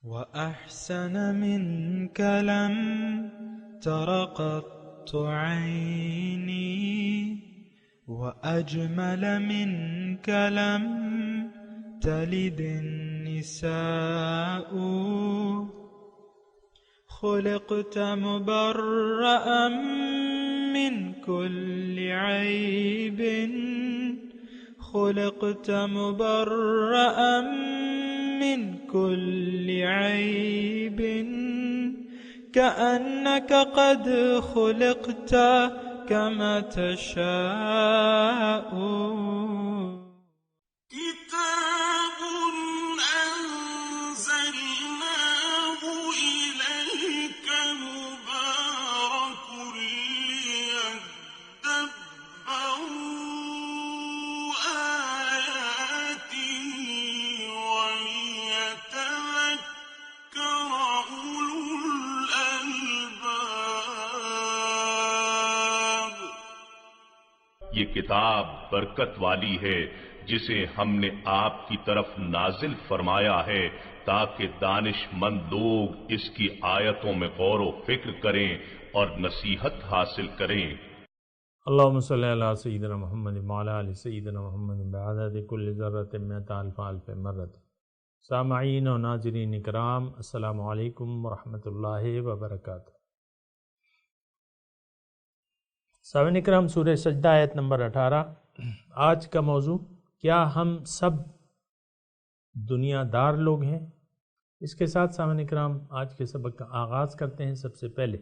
وأحسن منك لم تر قط عيني وأجمل منك لم تلد النساء خلقت مبرأ من كل عيب خلقت مبرأ من كل عيب كأنك قد خلقت كما تشاء كتاب أنزلناه إليك مبارك ليدبروا آياته وليتذكر أولو الألباب۔ یہ کتاب برکت والی ہے جسے ہم نے آپ کی طرف نازل فرمایا ہے تاکہ دانش مند لوگ اس کی آیتوں میں غور و فکر کریں اور نصیحت حاصل کریں۔ اللہم صلی علی سیدنا محمد وعلی آل سیدنا محمد بعدد کل ذرۃ مئۃ الف الف مرۃ۔ سامعین و ناظرین اکرام، السلام علیکم ورحمۃ اللہ وبرکاتہ۔ سامعین اکرام، سورہ سجدہ آیت نمبر 18۔ آج کا موضوع، کیا ہم سب دنیا دار لوگ ہیں؟ اس کے ساتھ سامعین اکرام آج کے سبق کا آغاز کرتے ہیں۔ سب سے پہلے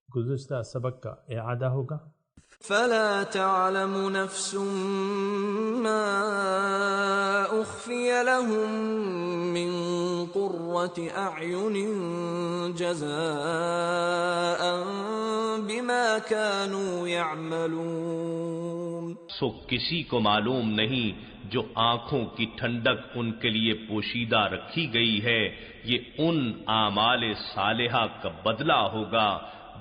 گزشتہ سبق کا اعادہ ہوگا۔ فلا تعلم نفس ما أخفي لهم من قرة أعين جزاء بما كانوا يعملون۔ سو کسی کو معلوم نہیں جو آنکھوں کی ٹھنڈک ان کے لیے پوشیدہ رکھی گئی ہے، یہ ان اعمال صالحہ کا بدلہ ہوگا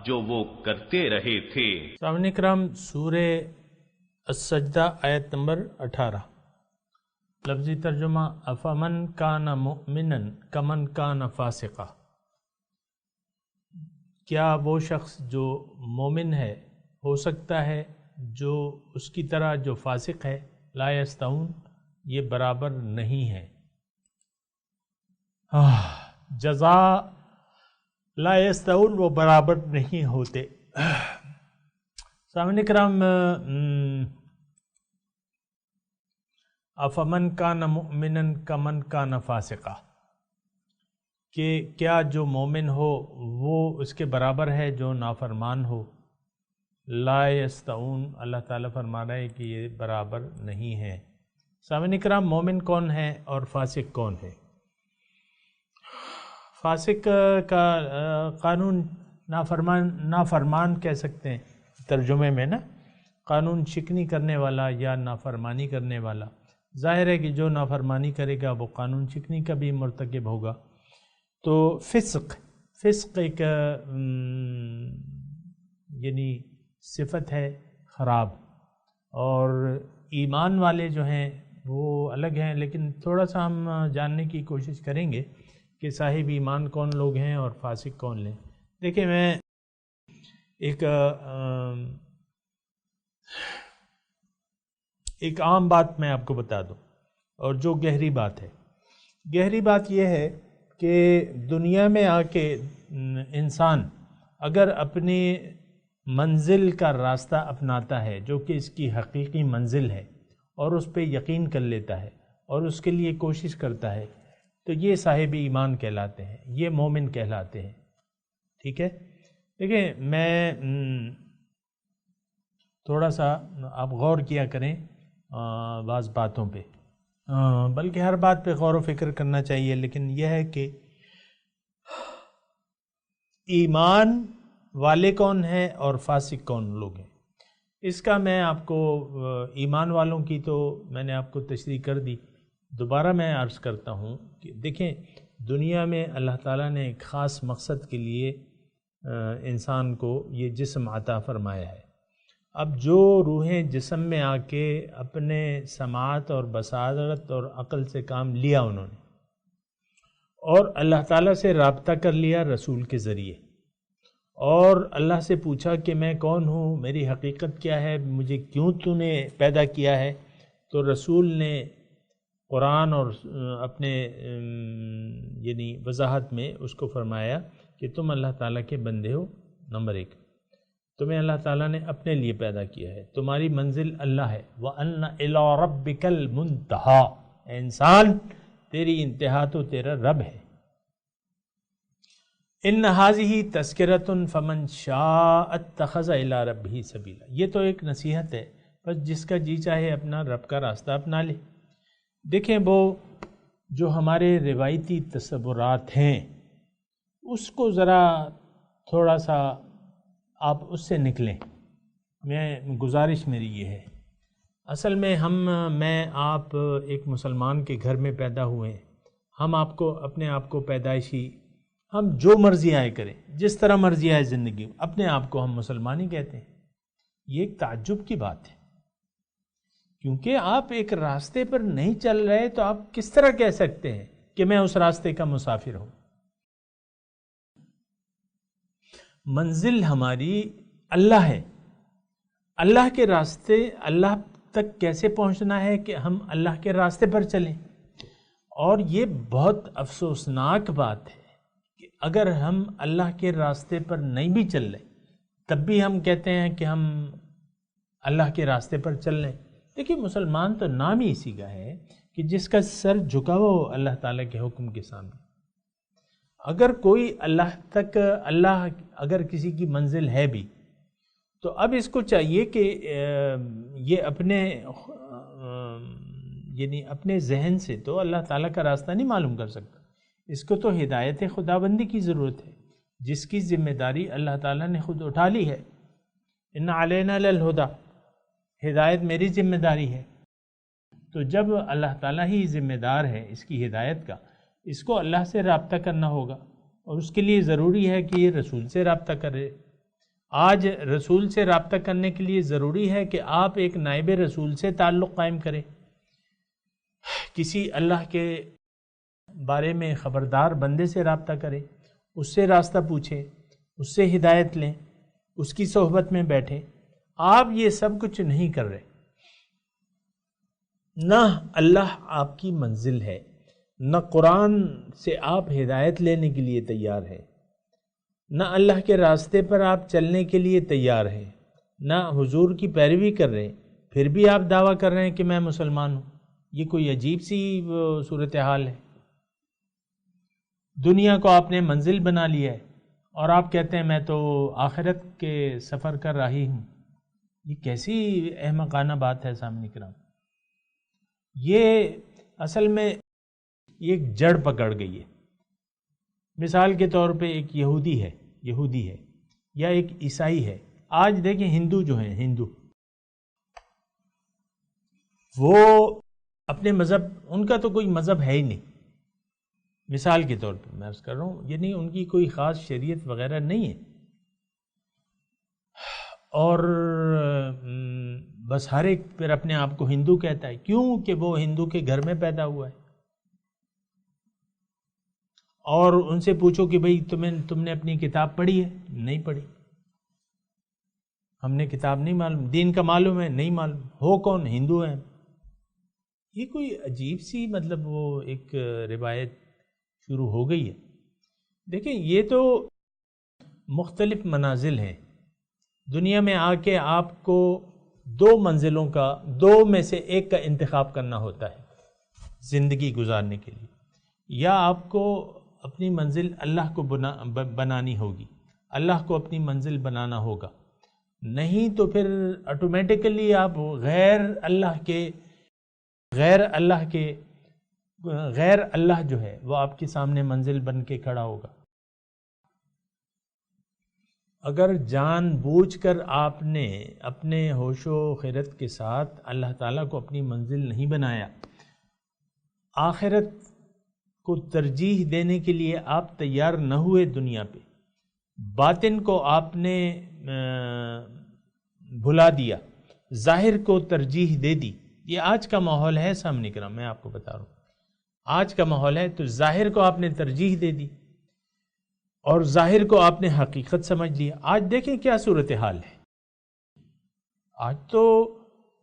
جو وہ کرتے رہے تھے۔ سامعین کرام، سورہ السجدہ آیت نمبر 18۔ لفظی ترجمہ، افمن کان مؤمنا کمن کان فاسقا۔ کیا وہ شخص جو مومن ہے ہو سکتا ہے جو اس کی طرح جو فاسق ہے؟ لا یستوون، یہ برابر نہیں ہے۔ جزاء لا یستوون، وہ برابر نہیں ہوتے۔ سامعین کرام، افمن کان مؤمنا کمن کان فاسقا، کہ کیا جو مومن ہو وہ اس کے برابر ہے جو نافرمان ہو؟ لا یستوون، اللہ تعالیٰ فرما رہا ہے کہ یہ برابر نہیں ہے۔ سامعین کرام، مومن کون ہے اور فاسق کون ہے؟ فاسق کا قانون نافرمان کہہ سکتے ہیں ترجمے میں نا، قانون شکنی کرنے والا یا نافرمانی کرنے والا۔ ظاہر ہے کہ جو نافرمانی کرے گا وہ قانون شکنی کا بھی مرتکب ہوگا۔ تو فسق ایک یعنی صفت ہے خراب، اور ایمان والے جو ہیں وہ الگ ہیں، لیکن تھوڑا سا ہم جاننے کی کوشش کریں گے کہ صاحب ایمان کون لوگ ہیں اور فاسق کون لیں۔ دیکھیں، میں ایک عام بات میں آپ کو بتا دوں، اور جو گہری بات ہے۔ گہری بات یہ ہے کہ دنیا میں آ کے انسان اگر اپنی منزل کا راستہ اپناتا ہے جو کہ اس کی حقیقی منزل ہے، اور اس پہ یقین کر لیتا ہے اور اس کے لیے کوشش کرتا ہے، تو یہ صاحب ایمان کہلاتے ہیں، یہ مومن کہلاتے ہیں۔ ٹھیک ہے؟ دیکھیں، میں تھوڑا سا آپ غور کیا کریں بعض باتوں پہ، بلکہ ہر بات پہ غور و فکر کرنا چاہیے، لیکن یہ ہے کہ ایمان والے کون ہیں اور فاسق کون لوگ ہیں۔ اس کا میں آپ کو ایمان والوں کی تو میں نے آپ کو تشریح کر دی، دوبارہ میں عرض کرتا ہوں کہ دیکھیں، دنیا میں اللہ تعالیٰ نے ایک خاص مقصد کے لیے انسان کو یہ جسم عطا فرمایا ہے۔ اب جو روحیں جسم میں آ کے اپنے سماعت اور بصارت اور عقل سے کام لیا انہوں نے، اور اللہ تعالیٰ سے رابطہ کر لیا رسول کے ذریعے، اور اللہ سے پوچھا کہ میں کون ہوں، میری حقیقت کیا ہے، مجھے کیوں تو نے پیدا کیا ہے، تو رسول نے قرآن اور اپنے یعنی وضاحت میں اس کو فرمایا کہ تم اللہ تعالیٰ کے بندے ہو، نمبر 1، تمہیں اللہ تعالیٰ نے اپنے لیے پیدا کیا ہے، تمہاری منزل اللہ ہے، وَأَنَّ إِلَىٰ رَبِّكَ الْمُنْتَهَىٰ، اے انسان تیری انتہا تو تیرا رب ہے۔ إِنَّ هَٰذِهِ تَذْكِرَةٌ فَمَنْ شَاءَ اتَّخَذَ إِلَىٰ رَبِّهِ سَبِيلًا، یہ تو ایک نصیحت ہے، بس جس کا جی چاہے اپنا رب کا راستہ اپنا لے۔ دیکھیں وہ جو ہمارے روایتی تصورات ہیں اس کو ذرا تھوڑا سا آپ اس سے نکلیں، گزارش میری یہ ہے۔ اصل میں میں آپ ایک مسلمان کے گھر میں پیدا ہوئے ہیں، ہم آپ کو اپنے آپ کو پیدائشی، ہم جو مرضی آئے کریں، جس طرح مرضی آئے زندگی، اپنے آپ کو ہم مسلمان ہی کہتے ہیں۔ یہ ایک تعجب کی بات ہے، کیونکہ آپ ایک راستے پر نہیں چل رہے تو آپ کس طرح کہہ سکتے ہیں کہ میں اس راستے کا مسافر ہوں؟ منزل ہماری اللہ ہے، اللہ کے راستے، اللہ تک کیسے پہنچنا ہے کہ ہم اللہ کے راستے پر چلیں۔ اور یہ بہت افسوسناک بات ہے کہ اگر ہم اللہ کے راستے پر نہیں بھی چل رہے تب بھی ہم کہتے ہیں کہ ہم اللہ کے راستے پر چل رہے ہیں۔ دیکھیے مسلمان تو نام ہی اسی کا ہے کہ جس کا سر جھکا ہوا ہو اللہ تعالیٰ کے حکم کے سامنے۔ اگر کوئی اللہ اگر کسی کی منزل ہے بھی تو اب اس کو چاہیے کہ یہ اپنے ذہن سے تو اللہ تعالیٰ کا راستہ نہیں معلوم کر سکتا، اس کو تو ہدایت خداوندی کی ضرورت ہے، جس کی ذمہ داری اللہ تعالیٰ نے خود اٹھا لی ہے۔ ان علینا للہدیٰ، ہدایت میری ذمہ داری ہے۔ تو جب اللہ تعالیٰ ہی ذمہ دار ہے اس کی ہدایت کا، اس کو اللہ سے رابطہ کرنا ہوگا، اور اس کے لیے ضروری ہے کہ یہ رسول سے رابطہ کرے۔ آج رسول سے رابطہ کرنے کے لیے ضروری ہے کہ آپ ایک نائب رسول سے تعلق قائم کریں، کسی اللہ کے بارے میں خبردار بندے سے رابطہ کریں، اس سے راستہ پوچھیں، اس سے ہدایت لیں، اس کی صحبت میں بیٹھیں۔ آپ یہ سب کچھ نہیں کر رہے، نہ اللہ آپ کی منزل ہے، نہ قرآن سے آپ ہدایت لینے کے لیے تیار ہے، نہ اللہ کے راستے پر آپ چلنے کے لیے تیار ہیں، نہ حضور کی پیروی کر رہے ہیں، پھر بھی آپ دعویٰ کر رہے ہیں کہ میں مسلمان ہوں۔ یہ کوئی عجیب سی صورتحال ہے۔ دنیا کو آپ نے منزل بنا لیا ہے اور آپ کہتے ہیں میں تو آخرت کے سفر کر رہی ہوں۔ یہ کیسی احمقانہ بات ہے سامنے کرام۔ یہ اصل میں ایک جڑ پکڑ گئی ہے۔ مثال کے طور پہ ایک یہودی ہے یا ایک عیسائی ہے۔ آج دیکھیں ہندو جو ہیں، ہندو وہ اپنے مذہب، ان کا تو کوئی مذہب ہے ہی نہیں۔ مثال کے طور پہ میں عرض کر رہا ہوں، یعنی ان کی کوئی خاص شریعت وغیرہ نہیں ہے، اور بس ہر ایک پھر اپنے آپ کو ہندو کہتا ہے، کیوں کہ وہ ہندو کے گھر میں پیدا ہوا ہے۔ اور ان سے پوچھو کہ بھئی تم نے اپنی کتاب پڑھی ہے؟ نہیں پڑھی۔ ہم نے کتاب نہیں معلوم، دین کا معلوم ہے؟ نہیں معلوم۔ ہو کون؟ ہندو ہیں۔ یہ کوئی عجیب سی مطلب وہ ایک روایت شروع ہو گئی ہے۔ دیکھیں یہ تو مختلف منازل ہیں۔ دنیا میں آ کے آپ کو دو منزلوں کا، دو میں سے ایک کا انتخاب کرنا ہوتا ہے زندگی گزارنے کے لیے۔ یا آپ کو اپنی منزل اللہ کو بنانی ہوگی، اللہ کو اپنی منزل بنانا ہوگا، نہیں تو پھر آٹومیٹیکلی آپ غیر اللہ جو ہے وہ آپ کے سامنے منزل بن کے کھڑا ہوگا۔ اگر جان بوجھ کر آپ نے اپنے ہوش و خیرت کے ساتھ اللہ تعالیٰ کو اپنی منزل نہیں بنایا، آخرت کو ترجیح دینے کے لیے آپ تیار نہ ہوئے دنیا پہ، باطن کو آپ نے بھلا دیا، ظاہر کو ترجیح دے دی۔ یہ آج کا ماحول ہے سامنے کرام، میں آپ کو بتا رہا ہوں۔ آج کا ماحول ہے تو ظاہر کو آپ نے ترجیح دے دی اور ظاہر کو آپ نے حقیقت سمجھ لیا. آج دیکھیں کیا صورتحال ہے. آج تو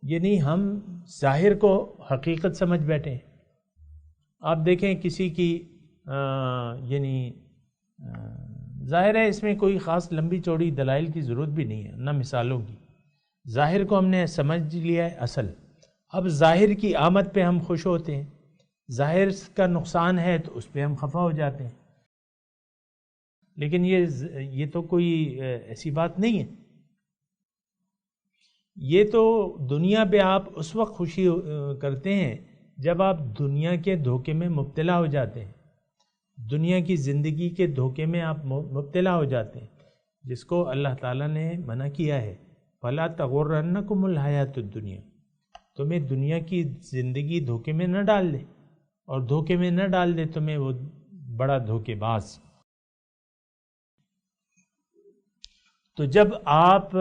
یعنی ہم ظاہر کو حقیقت سمجھ بیٹھے ہیں. آپ دیکھیں کسی کی یعنی ظاہر ہے اس میں کوئی خاص لمبی چوڑی دلائل کی ضرورت بھی نہیں ہے نہ مثالوں کی. ظاہر کو ہم نے سمجھ لیا ہے اصل. اب ظاہر کی آمد پہ ہم خوش ہوتے ہیں, ظاہر کا نقصان ہے تو اس پہ ہم خفا ہو جاتے ہیں. لیکن یہ تو کوئی ایسی بات نہیں ہے. یہ تو دنیا پہ آپ اس وقت خوشی کرتے ہیں جب آپ دنیا کے دھوکے میں مبتلا ہو جاتے ہیں, دنیا کی زندگی کے دھوکے میں آپ مبتلا ہو جاتے ہیں, جس کو اللہ تعالیٰ نے منع کیا ہے. فَلَا تَغُرَّنَّكُمُ الْحَيَاةُ الدُّنْيَا, تمہیں دنیا کی زندگی دھوکے میں نہ ڈال دے, اور دھوکے میں نہ ڈال دے تمہیں وہ بڑا دھوکے باز. تو جب آپ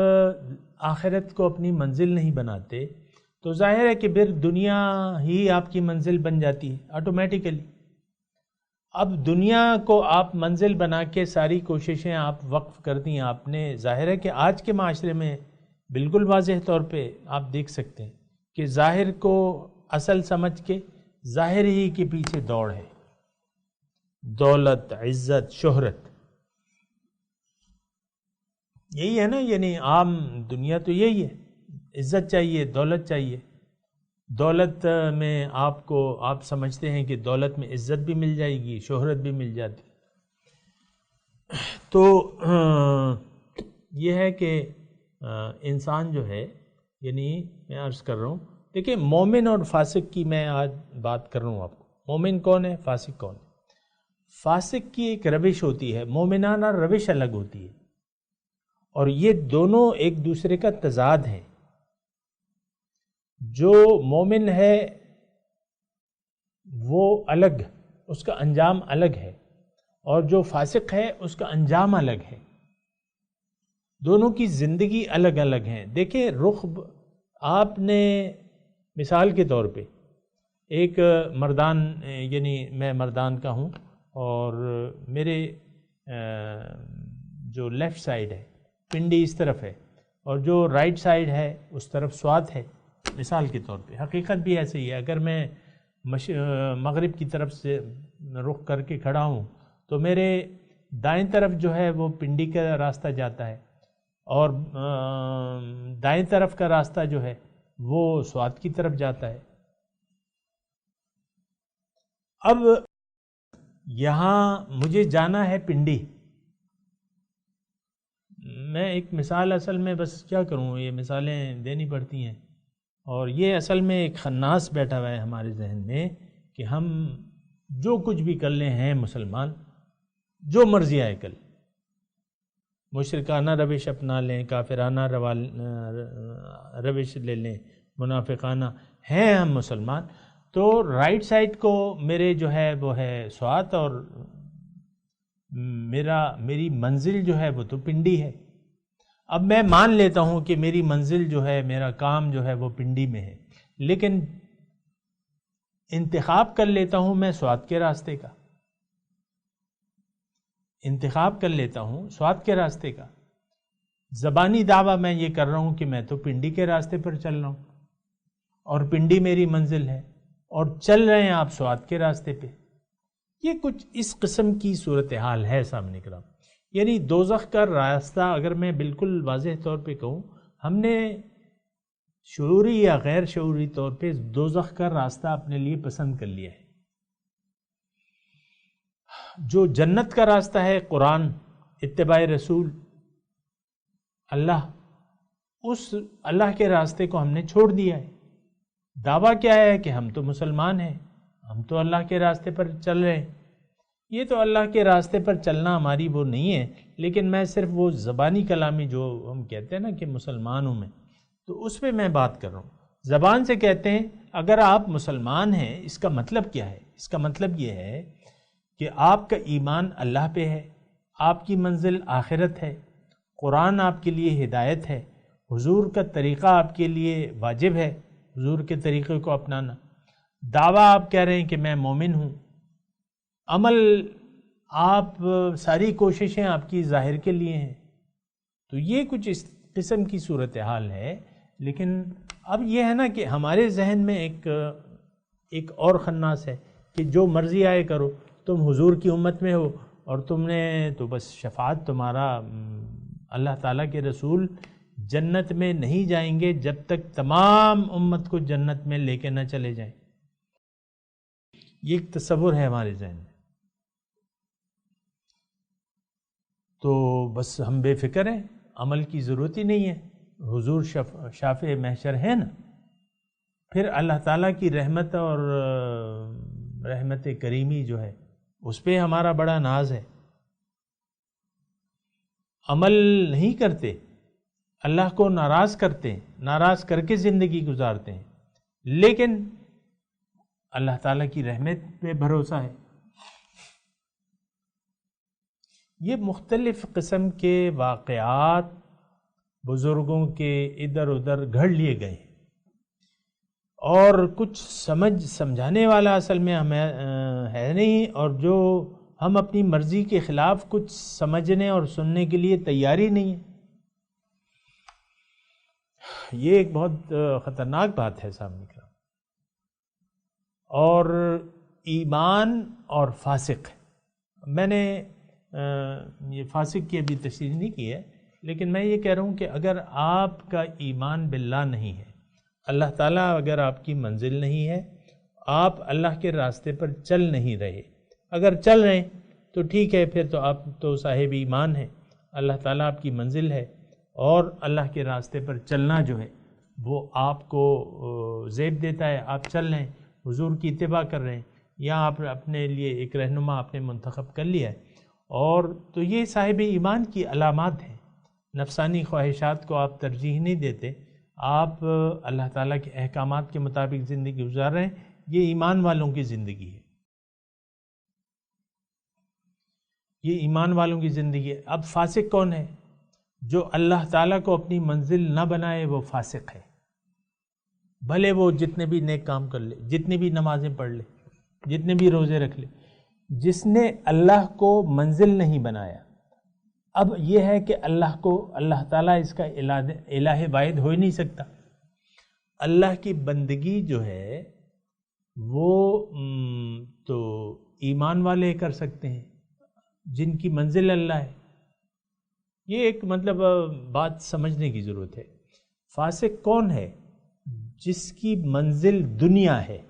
آخرت کو اپنی منزل نہیں بناتے تو ظاہر ہے کہ پھر دنیا ہی آپ کی منزل بن جاتی ہے آٹومیٹیکلی. اب دنیا کو آپ منزل بنا کے ساری کوششیں آپ وقف کر دیں آپ نے. ظاہر ہے کہ آج کے معاشرے میں بالکل واضح طور پہ آپ دیکھ سکتے ہیں کہ ظاہر کو اصل سمجھ کے ظاہر ہی کے پیچھے دوڑ ہے. دولت, عزت, شہرت, یہی ہے نا. یعنی عام دنیا تو یہی ہے. عزت چاہیے, دولت چاہیے. دولت میں آپ سمجھتے ہیں کہ دولت میں عزت بھی مل جائے گی, شہرت بھی مل جاتی. تو یہ ہے کہ انسان جو ہے, یعنی میں عرض کر رہا ہوں, دیکھیں مومن اور فاسق کی میں آج بات کر رہا ہوں آپ کو. مومن کون ہے, فاسق کون ہے. فاسق کی ایک روش ہوتی ہے, مومنانہ روش الگ ہوتی ہے, اور یہ دونوں ایک دوسرے کا تضاد ہے. جو مومن ہے وہ الگ, اس کا انجام الگ ہے, اور جو فاسق ہے اس کا انجام الگ ہے. دونوں کی زندگی الگ الگ ہیں. دیکھیں رخ, آپ نے مثال کے طور پہ ایک مردان, یعنی میں مردان کا ہوں اور میرے جو لیفٹ سائڈ ہے پنڈی اس طرف ہے, اور جو رائٹ سائڈ ہے اس طرف سوات ہے. مثال کے طور پہ حقیقت بھی ایسے ہی ہے. اگر میں مغرب کی طرف سے رخ کر کے کھڑا ہوں تو میرے دائیں طرف جو ہے وہ پنڈی کا راستہ جاتا ہے, اور دائیں طرف کا راستہ جو ہے وہ سوات کی طرف جاتا ہے. اب یہاں مجھے جانا ہے پنڈی. میں ایک مثال, اصل میں بس کیا کروں, یہ مثالیں دینی پڑتی ہیں, اور یہ اصل میں ایک خناس بیٹھا ہوا ہے ہمارے ذہن میں کہ ہم جو کچھ بھی کر لیں ہیں مسلمان, جو مرضی آئے کل, مشرکانہ روش اپنا لیں, کافرانہ روش لے لیں, منافقانہ ہیں ہم مسلمان. تو رائٹ سائڈ کو میرے جو ہے وہ ہے سوات, اور میری منزل جو ہے وہ تو پنڈی ہے. اب میں مان لیتا ہوں کہ میری منزل جو ہے, میرا کام جو ہے وہ پنڈی میں ہے, لیکن انتخاب کر لیتا ہوں میں سوات کے راستے کا, انتخاب کر لیتا ہوں سوات کے راستے کا. زبانی دعویٰ میں یہ کر رہا ہوں کہ میں تو پنڈی کے راستے پر چل رہا ہوں اور پنڈی میری منزل ہے, اور چل رہے ہیں آپ سوات کے راستے پہ. یہ کچھ اس قسم کی صورتحال ہے سامنے کرام. یعنی دوزخ کا راستہ, اگر میں بالکل واضح طور پہ کہوں, ہم نے شعوری یا غیر شعوری طور پہ دوزخ کا راستہ اپنے لیے پسند کر لیا ہے. جو جنت کا راستہ ہے, قرآن, اتباع رسول, اللہ, اس اللہ کے راستے کو ہم نے چھوڑ دیا ہے. دعویٰ کیا ہے کہ ہم تو مسلمان ہیں, ہم تو اللہ کے راستے پر چل رہے ہیں. یہ تو اللہ کے راستے پر چلنا ہماری وہ نہیں ہے, لیکن میں صرف وہ زبانی کلامی جو ہم کہتے ہیں نا کہ مسلمان ہوں میں, تو اس پہ میں بات کر رہا ہوں. زبان سے کہتے ہیں اگر آپ مسلمان ہیں, اس کا مطلب کیا ہے؟ اس کا مطلب یہ ہے کہ آپ کا ایمان اللہ پہ ہے, آپ کی منزل آخرت ہے, قرآن آپ کے لیے ہدایت ہے, حضور کا طریقہ آپ کے لیے واجب ہے, حضور کے طریقے کو اپنانا. دعویٰ آپ کہہ رہے ہیں کہ میں مومن ہوں، عمل آپ ساری کوششیں آپ کی ظاہر کے لیے ہیں، تو یہ کچھ اس قسم کی صورتحال ہے. لیکن اب یہ ہے نا کہ ہمارے ذہن میں ایک اور خناس ہے کہ جو مرضی آئے کرو، تم حضور کی امت میں ہو اور تم نے تو بس شفاعت تمہارا، اللہ تعالیٰ کے رسول جنت میں نہیں جائیں گے جب تک تمام امت کو جنت میں لے کے نہ چلے جائیں. یہ ایک تصور ہے ہمارے ذہن میں. تو بس ہم بے فکر ہیں، عمل کی ضرورت ہی نہیں ہے. حضور شافع محشر ہے نا، پھر اللہ تعالیٰ کی رحمت اور رحمت کریمی جو ہے اس پہ ہمارا بڑا ناز ہے. عمل نہیں کرتے، اللہ کو ناراض کرتے ہیں، ناراض کر کے زندگی گزارتے ہیں، لیکن اللہ تعالیٰ کی رحمت پہ بھروسہ ہے. یہ مختلف قسم کے واقعات بزرگوں کے ادھر ادھر گھڑ لیے گئے ہیں، اور کچھ سمجھانے والا اصل میں ہمیں ہے نہیں، اور جو ہم اپنی مرضی کے خلاف کچھ سمجھنے اور سننے کے لیے تیاری نہیں ہے. یہ ایک بہت خطرناک بات ہے سامنے کا. اور ایمان اور فاسق، میں نے یہ فاسق کی ابھی تشریح نہیں کی ہے، لیکن میں یہ کہہ رہا ہوں کہ اگر آپ کا ایمان باللہ نہیں ہے، اللہ تعالیٰ اگر آپ کی منزل نہیں ہے، آپ اللہ کے راستے پر چل نہیں رہے، اگر چل رہے ہیں تو ٹھیک ہے، پھر تو آپ تو صاحب ایمان ہیں، اللہ تعالیٰ آپ کی منزل ہے، اور اللہ کے راستے پر چلنا جو ہے وہ آپ کو زیب دیتا ہے. آپ چل رہے ہیں، حضور کی اتباع کر رہے ہیں، یا آپ اپنے لیے ایک رہنما آپ نے منتخب کر لیا ہے، اور تو یہ صاحب ایمان کی علامات ہیں. نفسانی خواہشات کو آپ ترجیح نہیں دیتے، آپ اللہ تعالیٰ کے احکامات کے مطابق زندگی گزار رہے ہیں. یہ ایمان والوں کی زندگی ہے، یہ ایمان والوں کی زندگی ہے. اب فاسق کون ہے؟ جو اللہ تعالیٰ کو اپنی منزل نہ بنائے وہ فاسق ہے. بھلے وہ جتنے بھی نیک کام کر لے، جتنی بھی نمازیں پڑھ لے، جتنے بھی روزے رکھ لے، جس نے اللہ کو منزل نہیں بنایا. اب یہ ہے کہ اللہ تعالیٰ اس کا الہ واحد ہو ہی نہیں سکتا. اللہ کی بندگی جو ہے وہ تو ایمان والے کر سکتے ہیں جن کی منزل اللہ ہے. یہ ایک مطلب بات سمجھنے کی ضرورت ہے. فاسق کون ہے؟ جس کی منزل دنیا ہے.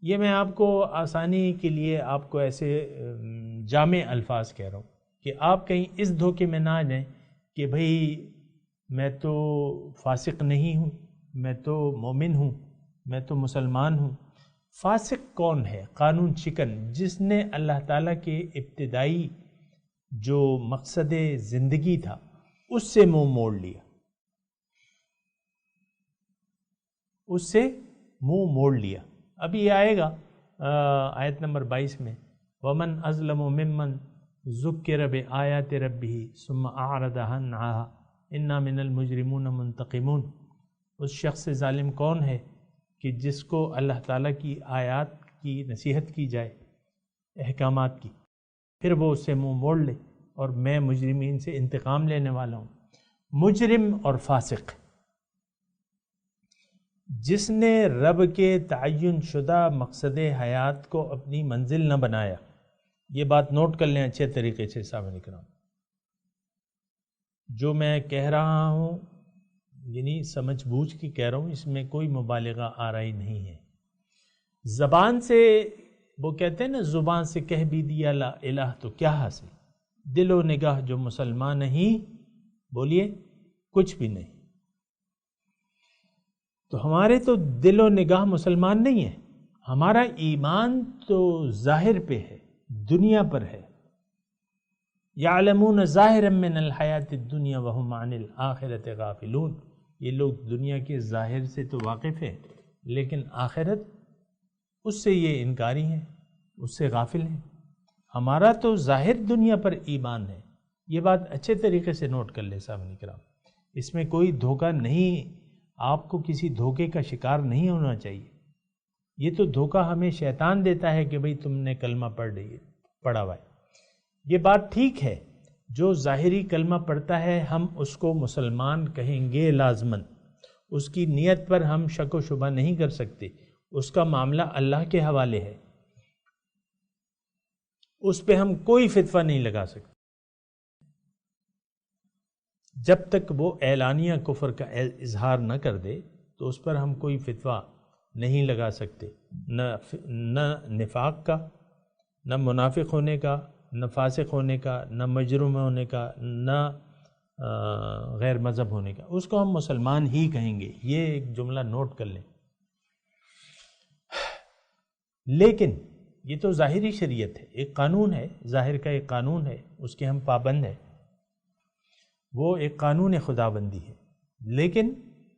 یہ میں آپ کو آسانی کے لیے آپ کو ایسے جامع الفاظ کہہ رہا ہوں کہ آپ کہیں اس دھوکے میں نہ آ جائیں کہ بھئی میں تو فاسق نہیں ہوں، میں تو مومن ہوں، میں تو مسلمان ہوں. فاسق کون ہے؟ قانون شکن، جس نے اللہ تعالیٰ کے ابتدائی جو مقصد زندگی تھا اس سے منہ موڑ لیا، اس سے منہ موڑ لیا. ابھی یہ آئے گا آیت نمبر 22 میں، وَمَنْ أَظْلَمُ مِمَّنْ ذُكِّرَ بِآيَاتِ رَبِّهِ ثُمَّ أَعْرَضَ عَنْهَا إِنَّا مِنَ الْمُجْرِمُونَ مُنْتَقِمُونَ. اس شخص سے ظالم کون ہے کہ جس کو اللہ تعالیٰ کی آیات کی نصیحت کی جائے، احکامات کی، پھر وہ اس سے منہ موڑ لے، اور میں مجرمین سے انتقام لینے والا ہوں. مجرم اور فاسق، جس نے رب کے تعین شدہ مقصد حیات کو اپنی منزل نہ بنایا. یہ بات نوٹ کر لیں اچھے طریقے سے سامنے کرام. جو میں کہہ رہا ہوں یعنی سمجھ بوجھ کے کہہ رہا ہوں، اس میں کوئی مبالغہ آرائی نہیں ہے. زبان سے وہ کہتے ہیں نا، زبان سے کہہ بھی دیا لا الہ تو کیا حاصل، دل و نگاہ جو مسلمان نہیں، بولیے کچھ بھی نہیں. تو ہمارے تو دل و نگاہ مسلمان نہیں ہے، ہمارا ایمان تو ظاہر پہ ہے، دنیا پر ہے. یعلمون ظاہرا من الحیات الدنیا وہم عن الآخرۃ غافلون. یہ لوگ دنیا کے ظاہر سے تو واقف ہیں، لیکن آخرت اس سے یہ انکاری ہیں، اس سے غافل ہیں. ہمارا تو ظاہر دنیا پر ایمان ہے. یہ بات اچھے طریقے سے نوٹ کر لیں سامنے کرام. اس میں کوئی دھوکہ نہیں، آپ کو کسی دھوکے کا شکار نہیں ہونا چاہیے. یہ تو دھوکہ ہمیں شیطان دیتا ہے کہ بھئی تم نے کلمہ پڑھا ہوا ہے. یہ بات ٹھیک ہے، جو ظاہری کلمہ پڑھتا ہے ہم اس کو مسلمان کہیں گے لازماً، اس کی نیت پر ہم شک و شبہ نہیں کر سکتے، اس کا معاملہ اللہ کے حوالے ہے، اس پہ ہم کوئی فتویٰ نہیں لگا سکتے جب تک وہ اعلانیہ کفر کا اظہار نہ کر دے. تو اس پر ہم کوئی فتویٰ نہیں لگا سکتے، نہ نفاق کا، نہ منافق ہونے کا، نہ فاسق ہونے کا، نہ مجرم ہونے کا، نہ غیر مذہب ہونے کا. اس کو ہم مسلمان ہی کہیں گے. یہ ایک جملہ نوٹ کر لیں. لیکن یہ تو ظاہری شریعت ہے، ایک قانون ہے، ظاہر کا ایک قانون ہے، اس کے ہم پابند ہیں، وہ ایک قانون خداوندی ہے. لیکن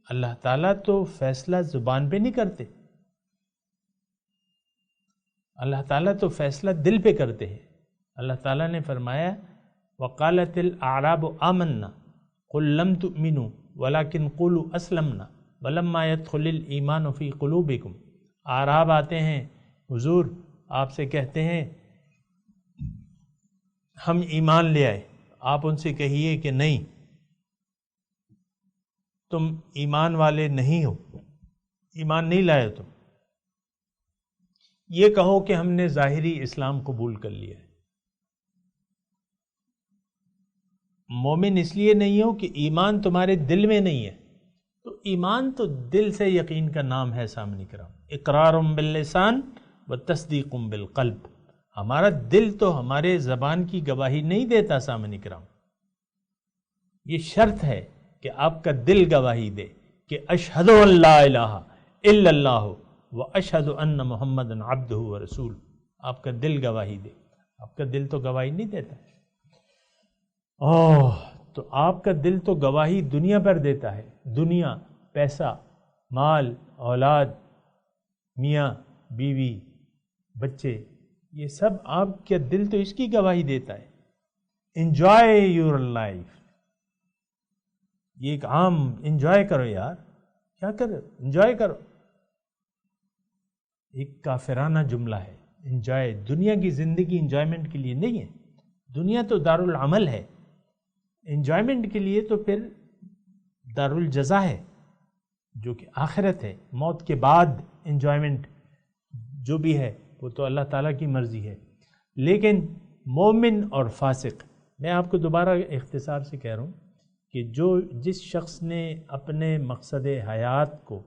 اللہ تعالیٰ تو فیصلہ زبان پہ نہیں کرتے، اللہ تعالیٰ تو فیصلہ دل پہ کرتے ہیں. اللہ تعالیٰ نے فرمایا وَقَالَتِ الْأَعْرَابُ آمَنَّا قُلْ لَمْ تُؤْمِنُوا وَلَكِنْ قُولُوا أَسْلَمْنَا وَلَمَّا يَدْخُلِ الْإِيمَانُ فِي قُلُوبِكُمْ. اعراب آتے ہیں، حضور آپ سے کہتے ہیں ہم ایمان لے آئے. آپ ان سے کہیے کہ نہیں، تم ایمان والے نہیں ہو، ایمان نہیں لائے تم. یہ کہو کہ ہم نے ظاہری اسلام قبول کر لیا ہے. مومن اس لیے نہیں ہو کہ ایمان تمہارے دل میں نہیں ہے. تو ایمان تو دل سے یقین کا نام ہے. سامنے کرام اقرار باللسان و تصدیق بالقلب. ہمارا دل تو ہمارے زبان کی گواہی نہیں دیتا. سامنے کرام یہ شرط ہے کہ آپ کا دل گواہی دے کہ اشہد ان لا الہ الا اللہ و اشہد ان محمد عبدہ و رسول. آپ کا دل گواہی دے. آپ کا دل تو گواہی نہیں دیتا. تو آپ کا دل تو گواہی دنیا پر دیتا ہے. دنیا، پیسہ، مال، اولاد، میاں بیوی، بچے، یہ سب آپ کا دل تو اس کی گواہی دیتا ہے. Enjoy your life. یہ ایک عام انجوائے کرو یار. کیا کرو؟ انجوائے کرو. ایک کافرانہ جملہ ہے انجوائے. دنیا کی زندگی انجوائمنٹ کے لیے نہیں ہے. دنیا تو دارالعمل ہے. انجوائمنٹ کے لیے تو پھر دارالجزا ہے جو کہ آخرت ہے. موت کے بعد انجوائمنٹ جو بھی ہے وہ تو اللہ تعالیٰ کی مرضی ہے. لیکن مومن اور فاسق، میں آپ کو دوبارہ اختصار سے کہہ رہا ہوں کہ جس شخص نے اپنے مقصد حیات کو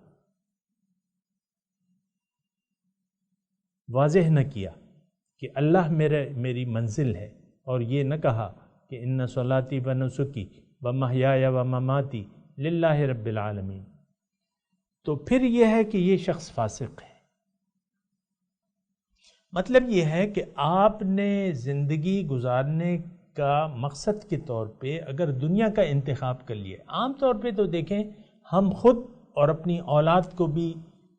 واضح نہ کیا کہ اللہ میری منزل ہے، اور یہ نہ کہا کہ ان صلاتی و نسکی و محیای و مماتی للہ رب العالمین، تو پھر یہ ہے کہ یہ شخص فاسق ہے. مطلب یہ ہے کہ آپ نے زندگی گزارنے کا مقصد کے طور پہ اگر دنیا کا انتخاب کر لیا، عام طور پہ تو دیکھیں ہم خود اور اپنی اولاد کو بھی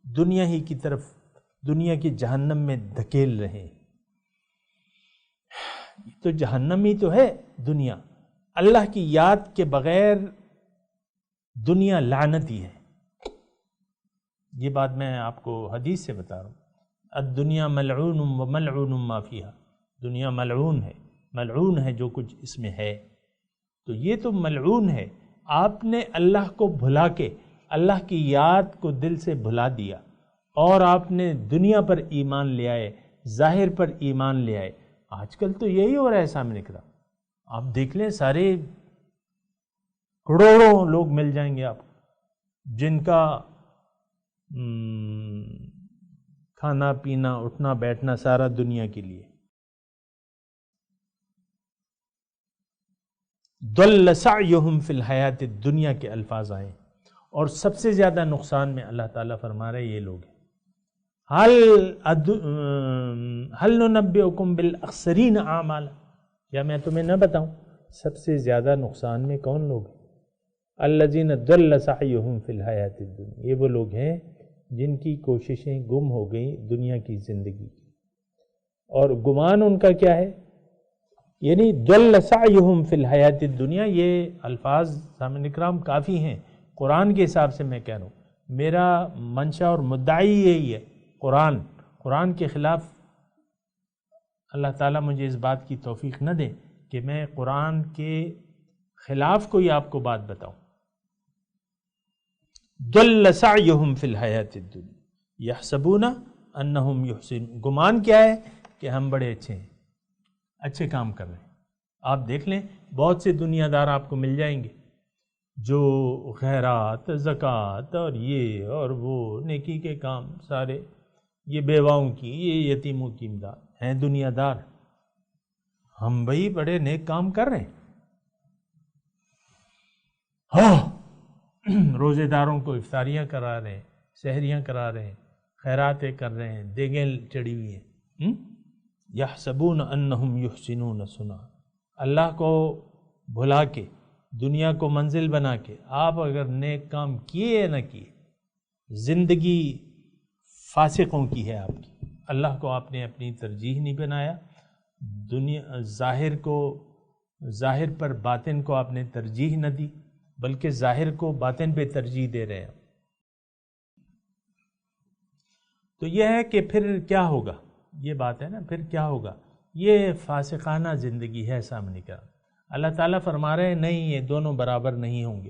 دنیا ہی کی طرف، دنیا کی جہنم میں دھکیل رہے ہیں. تو جہنم ہی تو ہے دنیا. اللہ کی یاد کے بغیر دنیا لعنت ہی ہے. یہ بات میں آپ کو حدیث سے بتا رہا ہوں. الدنیا ملعون و ملعون ما فیہا. دنیا ملعون ہے، ملعون ہے جو کچھ اس میں ہے. تو یہ تو ملعون ہے. آپ نے اللہ کو بھلا کے اللہ کی یاد کو دل سے بھلا دیا اور آپ نے دنیا پر ایمان لے آئے، ظاہر پر ایمان لے آئے. آج کل تو یہی ہو رہا ہے. سامنے کرا آپ دیکھ لیں، سارے کروڑوں لوگ مل جائیں گے آپ جن کا کھانا پینا اٹھنا بیٹھنا سارا دنیا کے لیے. ضل سعیہم فی الحیات الدنیا کے الفاظ آئے، اور سب سے زیادہ نقصان میں اللہ تعالیٰ فرما رہے یہ لوگ ہیں. هل ننبئکم بالاخسرین اعمالا. کیا میں تمہیں نہ بتاؤں سب سے زیادہ نقصان میں کون لوگ ہیں؟ الذین ضل سعیہم فی الحیات الدنیا. یہ وہ لوگ ہیں جن کی کوششیں گم ہو گئیں دنیا کی زندگی کی، اور گمان ان کا کیا ہے؟ یعنی ضل سعیہم فی الحیات الدنیا. یہ الفاظ سامعین اکرام کافی ہیں. قرآن کے حساب سے میں کہہ رہا ہوں، میرا منشا اور مدعی یہی ہے. قرآن کے خلاف اللہ تعالیٰ مجھے اس بات کی توفیق نہ دے کہ میں قرآن کے خلاف کوئی آپ کو بات بتاؤں. ضل سعیہم فی الحیات الدنیا یحسبون انہم یحسنون. گمان کیا ہے کہ ہم بڑے اچھے ہیں، اچھے کام کر رہے ہیں. آپ دیکھ لیں بہت سے دنیا دار آپ کو مل جائیں گے جو خیرات، زکوٰۃ اور یہ اور وہ نیکی کے کام سارے، یہ بیواؤں کی، یہ یتیموں کی امداد ہیں دنیا دار. ہم بھائی بڑے نیک کام کر رہے ہیں. روزے داروں کو افطاریاں کرا رہے ہیں، سحریاں کرا رہے ہیں، خیراتیں کر رہے ہیں، دیگیں چڑھی ہوئی ہیں. یحسبون انہم یحسنون صنعا. اللہ کو بھلا کے، دنیا کو منزل بنا کے آپ اگر نیک کام کیے یا نہ کیے، زندگی فاسقوں کی ہے آپ کی. اللہ کو آپ نے اپنی ترجیح نہیں بنایا. دنیا ظاہر پر باطن کو آپ نے ترجیح نہ دی، بلکہ ظاہر کو باطن پہ ترجیح دے رہے ہیں. تو یہ ہے کہ پھر کیا ہوگا، یہ بات ہے نا، پھر کیا ہوگا. یہ فاسقانہ زندگی ہے سامنے کا. اللہ تعالیٰ فرما رہے ہیں نہیں، یہ دونوں برابر نہیں ہوں گے،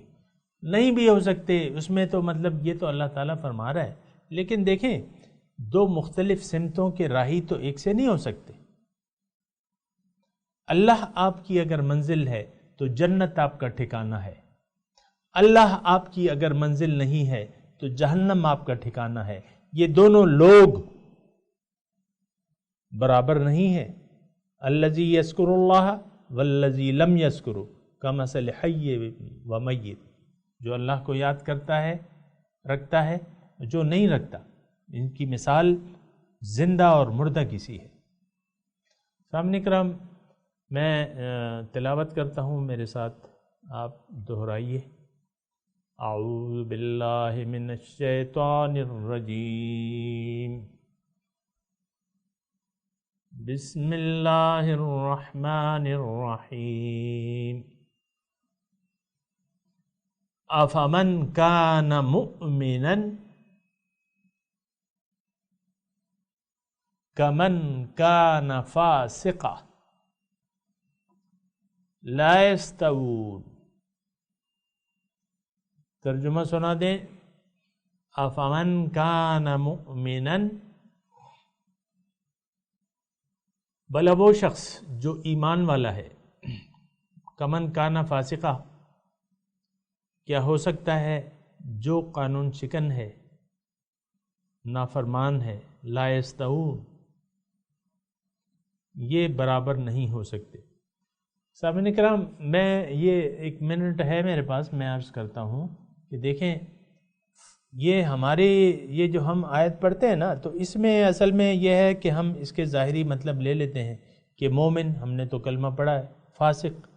نہیں بھی ہو سکتے. اس میں تو مطلب یہ تو اللہ تعالیٰ فرما رہا ہے، لیکن دیکھیں دو مختلف سمتوں کے راہی تو ایک سے نہیں ہو سکتے. اللہ آپ کی اگر منزل ہے تو جنت آپ کا ٹھکانہ ہے. اللہ آپ کی اگر منزل نہیں ہے تو جہنم آپ کا ٹھکانہ ہے. یہ دونوں لوگ برابر نہیں ہیں. الذی یذکر اللہ والذی لم یذکر کمثل حی و میت. جو اللہ کو یاد کرتا ہے، رکھتا ہے، جو نہیں رکھتا، ان کی مثال زندہ اور مردہ کسی ہے. سامنے کرام میں تلاوت کرتا ہوں، میرے ساتھ آپ دہرائیے. اعوذ باللہ من الشیطان الرجیم. بسم اللہ الرحمن الرحیم. افمن کان مؤمنا کمن کان فاسقا لا یستوون. ترجمہ سنا دیں. افمن کان مؤمنا، بھلا وہ شخص جو ایمان والا ہے، کمن کان فاسقہ، کیا ہو سکتا ہے جو قانون شکن ہے، نافرمان ہے. لا یستوون، یہ برابر نہیں ہو سکتے. سامعین کرام، میں یہ 1 منٹ ہے میرے پاس، میں عرض کرتا ہوں کہ دیکھیں یہ ہماری یہ جو ہم آیت پڑھتے ہیں نا، تو اس میں اصل میں یہ ہے کہ ہم اس کے ظاہری مطلب لے لیتے ہیں کہ مومن، ہم نے تو کلمہ پڑھا ہے. فاسق،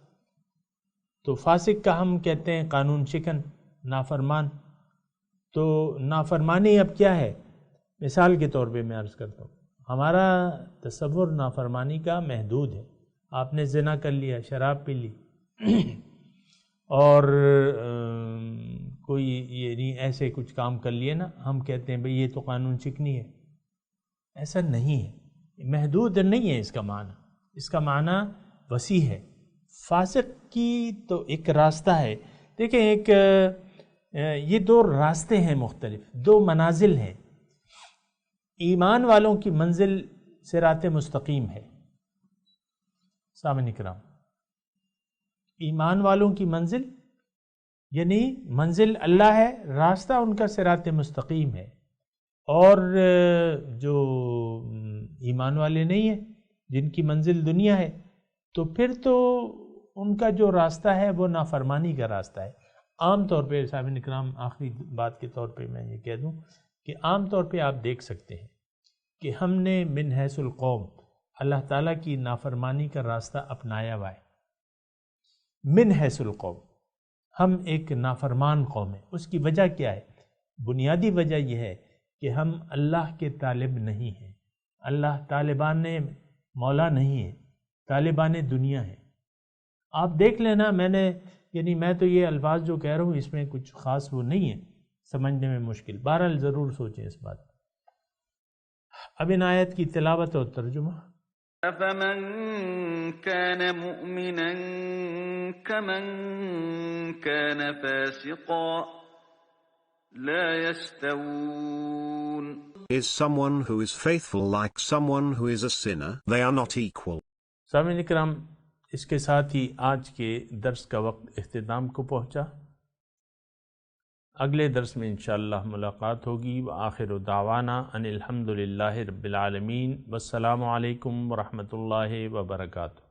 تو فاسق کا ہم کہتے ہیں قانون شکن، نافرمان. تو نافرمانی اب کیا ہے؟ مثال کے طور پہ میں عرض کرتا ہوں، ہمارا تصور نافرمانی کا محدود ہے. آپ نے زنا کر لیا، شراب پی لی اور کوئی یعنی ایسے کچھ کام کر لیے نا، ہم کہتے ہیں بھئی یہ تو قانون شکنی ہے. ایسا نہیں ہے، محدود نہیں ہے اس کا معنی. اس کا معنی وسیع ہے. فاسق کی تو ایک راستہ ہے. دیکھیں ایک یہ 2 راستے ہیں مختلف، 2 منازل ہیں. ایمان والوں کی منزل صراط مستقیم ہے. سامعین کرام، ایمان والوں کی منزل یعنی منزل اللہ ہے، راستہ ان کا صراط مستقیم ہے. اور جو ایمان والے نہیں ہیں، جن کی منزل دنیا ہے، تو پھر تو ان کا جو راستہ ہے وہ نافرمانی کا راستہ ہے. عام طور پہ سامعین کرام، آخری بات کے طور پہ میں یہ کہہ دوں کہ عام طور پہ آپ دیکھ سکتے ہیں کہ ہم نے من حیث القوم اللہ تعالیٰ کی نافرمانی کا راستہ اپنایا ہوا ہے. من حیث القوم ہم ایک نافرمان قوم ہیں. اس کی وجہ کیا ہے؟ بنیادی وجہ یہ ہے کہ ہم اللہ کے طالب نہیں ہیں. اللہ طالبان مولا نہیں ہے، طالبان دنیا ہے. آپ دیکھ لینا، میں تو یہ الفاظ جو کہہ رہا ہوں اس میں کچھ خاص وہ نہیں ہے، سمجھنے میں مشکل. بہرحال ضرور سوچیں اس بات. اب ان آیت کی تلاوت اور ترجمہ۔ أفمن كان مؤمنا كمن كان فاسقا لا يستوون. Is someone who is faithful like someone who is a sinner? They are not equal. سامعین کرام، اس کے ساتھ ہی آج کے درس کا وقت اختتام کو پہنچا۔ اگلے درس میں انشاءاللہ ملاقات ہوگی۔ وآخر دعوانا ان الحمدللہ رب العالمین، والسلام علیکم ورحمۃ اللہ وبرکاتہ۔